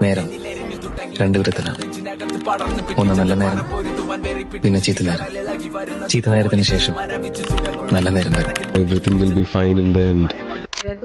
നേരം രണ്ടു വിധത്തിലാണ്. ഒന്ന് നല്ല നേരം, പിന്നെ ചീത്ത നേരം. ചീത്ത നേരത്തിന് ശേഷം നല്ല നേരം വരും. Everything will be fine in the end.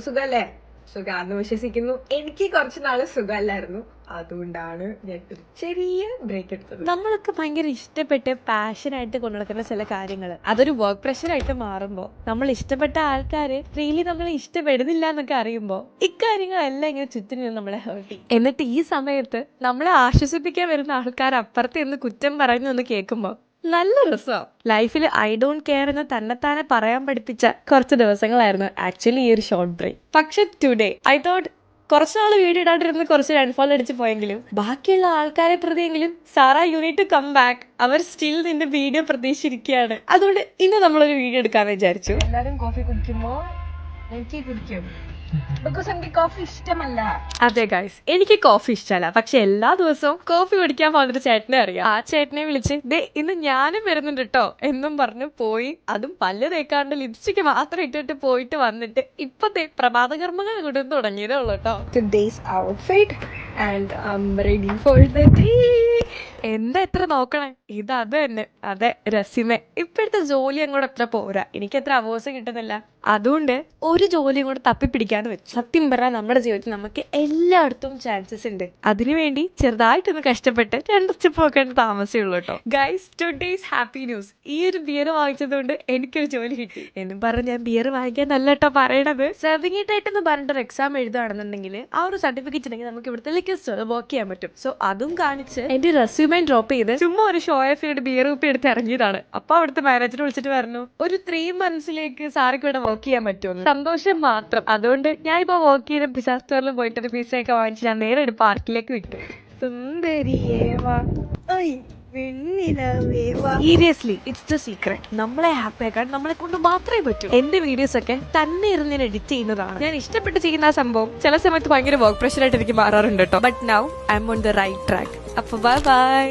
സുഖല്ലേ? സുഖാന്ന് വിശ്വസിക്കുന്നു. എനിക്ക് കുറച്ച് നാള് സുഖമല്ലായിരുന്നു, അതുകൊണ്ടാണ് ഞാൻ ഒരു ചെറിയ ബ്രേക്ക് എടുത്തത്. നമ്മളൊക്കെ ഭയങ്കര ഇഷ്ടപ്പെട്ട് പാഷനായിട്ട് കൊണ്ടുനടക്കുന്ന ചില കാര്യങ്ങൾ അതൊരു വർക്ക് പ്രഷറായിട്ട് മാറുമ്പോൾ നമ്മൾ ഇഷ്ടപ്പെട്ട ആൾക്കാര് റിയലി നമ്മളെ ഇഷ്ടപ്പെടുന്നില്ല എന്നൊക്കെ അറിയുമ്പോൾ ഇക്കാര്യങ്ങളെല്ലാം ഇങ്ങനെ ചുറ്റിനും നിന്ന് നമ്മളെ ഹേർട്ട് ചെയ്യും. എന്നിട്ട് ഈ സമയത്ത് നമ്മളെ ആശ്വസിപ്പിക്കാൻ വരുന്ന ആൾക്കാർ അപ്പുറത്ത് നിന്ന് കുറ്റം പറയുന്നു എന്ന് കേൾക്കുമ്പോൾ നല്ല രസമാണ്. ലൈഫിൽ ഐ ഡോണ്ട് കെയർ എന്ന് തന്നെത്താനെ പറയാൻ പഠിപ്പിച്ച കുറച്ച് ദിവസങ്ങളായിരുന്നു ആക്ച്വലി ഈ ഒരു ഷോർട്ട് ബ്രേക്ക്. പക്ഷെ ടുഡേ ഐ തോട്ട് കുറച്ച് നാൾ വീഡിയോ ഇടാണ്ടിരുന്ന് കുറച്ച് അൺഫോളോ അടിച്ച് പോയെങ്കിലും ബാക്കിയുള്ള ആൾക്കാരെ പ്രതിയെങ്കിലും Sara you need to come back, അവർ സ്റ്റിൽ നിന്റെ വീഡിയോ പ്രതീക്ഷിച്ചിരിക്കുകയാണ്. അതുകൊണ്ട് ഇന്ന് നമ്മളൊരു വീഡിയോ എടുക്കാമെന്ന് വിചാരിച്ചു. എല്ലാരും കോഫി കുടിക്കുമ്പോ എനിക്ക് കുടിക്കും, ബിക്കോസ് എനിക്ക് കോഫി ഇഷ്ടമല്ല. അതെ ഗൈസ്, എനിക്ക് കോഫി ഇഷ്ടമല്ല. പക്ഷെ എല്ലാ ദിവസവും കോഫി കുടിക്കാൻ പോകുന്നൊരു ചേട്ടനെ അറിയാം. ആ ചേട്ടനെ വിളിച്ച് ദേ ഇന്ന് ഞാനും വരുന്നുണ്ട് കേട്ടോ എന്നും പറഞ്ഞു പോയി. അതും പല്ല് തേക്കാണ്ട് ലിപ്സ്റ്റിക്ക് മാത്രം ഇട്ടിട്ട് പോയിട്ട് വന്നിട്ട് ഇപ്പത്തെ പ്രഭാതകർമ്മങ്ങൾ കൊണ്ട് തുടങ്ങിയതേ ഉള്ളൂ കേട്ടോ. Today's outfit and I'm ready for the day. എന്താ എത്ര നോക്കണേ, ഇത് അത് തന്നെ. അതെ റെസ്യൂമെ. ഇപ്പോഴത്തെ ജോലി അങ്ങോട്ട് എത്ര പോരാ, എനിക്ക് എത്ര അവേഴ്സ് കിട്ടുന്നില്ല. അതുകൊണ്ട് ഒരു ജോലിയും കൂടെ തപ്പിപ്പിടിക്കാന്ന് വെച്ചു. സത്യം പറഞ്ഞാൽ നമ്മുടെ ജീവിതത്തിൽ നമുക്ക് എല്ലായിടത്തും ചാൻസസ് ഉണ്ട്. അതിനുവേണ്ടി ചെറുതായിട്ടൊന്ന് കഷ്ടപ്പെട്ട് 2 സ്റ്റെപ്പ് നോക്കേണ്ട താമസമേ ഉള്ളൂ കേട്ടോ. Guys, today's happy news. ഈ ഒരു ബിയർ വാങ്ങിച്ചത് കൊണ്ട് എനിക്കൊരു ജോലി കിട്ടി എന്നും പറഞ്ഞ് ഞാൻ ബിയർ വാങ്ങിക്കാൻ നല്ല കേട്ടോ പറയണത്. സർട്ടിഫിക്കറ്റായിട്ടെന്ന് പറഞ്ഞിട്ടൊരു എക്സാം എഴുതുകയാണെന്നുണ്ടെങ്കിൽ ആ ഒരു സർട്ടിഫിക്കറ്റ് ഉണ്ടെങ്കിൽ നമുക്ക് ഇവിടുത്തെ വർക്ക് ചെയ്യാൻ പറ്റും. സോ അതും കാണിച്ച് എന്റെ റെസ്യൂമെ ഡ്രോപ്പ് ചെയ്ത് ചുമ്മാ ഒരു ഷോ ഓഫ് ബിയർ കുപ്പി എടുത്ത് ഇറങ്ങിയതാണ്. അപ്പൊ അവിടുത്തെ മാനേജർ വിളിച്ചിട്ട് പറഞ്ഞു ഒരു 3 monthsലേക്ക് സാർക്ക് ഇവിടെ വർക്ക് ചെയ്യാൻ പറ്റുമെന്ന്. സന്തോഷം മാത്രം. അതുകൊണ്ട് ഞാൻ ഇപ്പൊ വർക്ക് ചെയ്യുന്ന പിസ്സ സ്റ്റോറിൽ പോയിട്ട് ഒരു പിസ്സ ഒക്കെ വാങ്ങിച്ച് ഞാൻ നേരെ ഒരു പാർക്കിലേക്ക് വിട്ടു. Seriously it's the secret. നമ്മളെ ഹാപ്പി ആക്കാൻ നമ്മളെ കൊണ്ട് മാത്രമേ പറ്റൂ. എന്റെ വീഡിയോസ് ഒക്കെ തന്നെ ഇരുന്ന് ഞാൻ എഡിറ്റ് ചെയ്യുന്നതാണ്. ഞാൻ ഇഷ്ടപ്പെട്ട് ചെയ്യുന്ന ആ സംഭവം ചില സമയത്ത് ഭയങ്കര വർക്ക് പ്രഷർ ആയിട്ട് എനിക്ക് മാറാറുണ്ട് കേട്ടോ. But now I am on the right track. അപ്പൊ ബൈ ബൈ.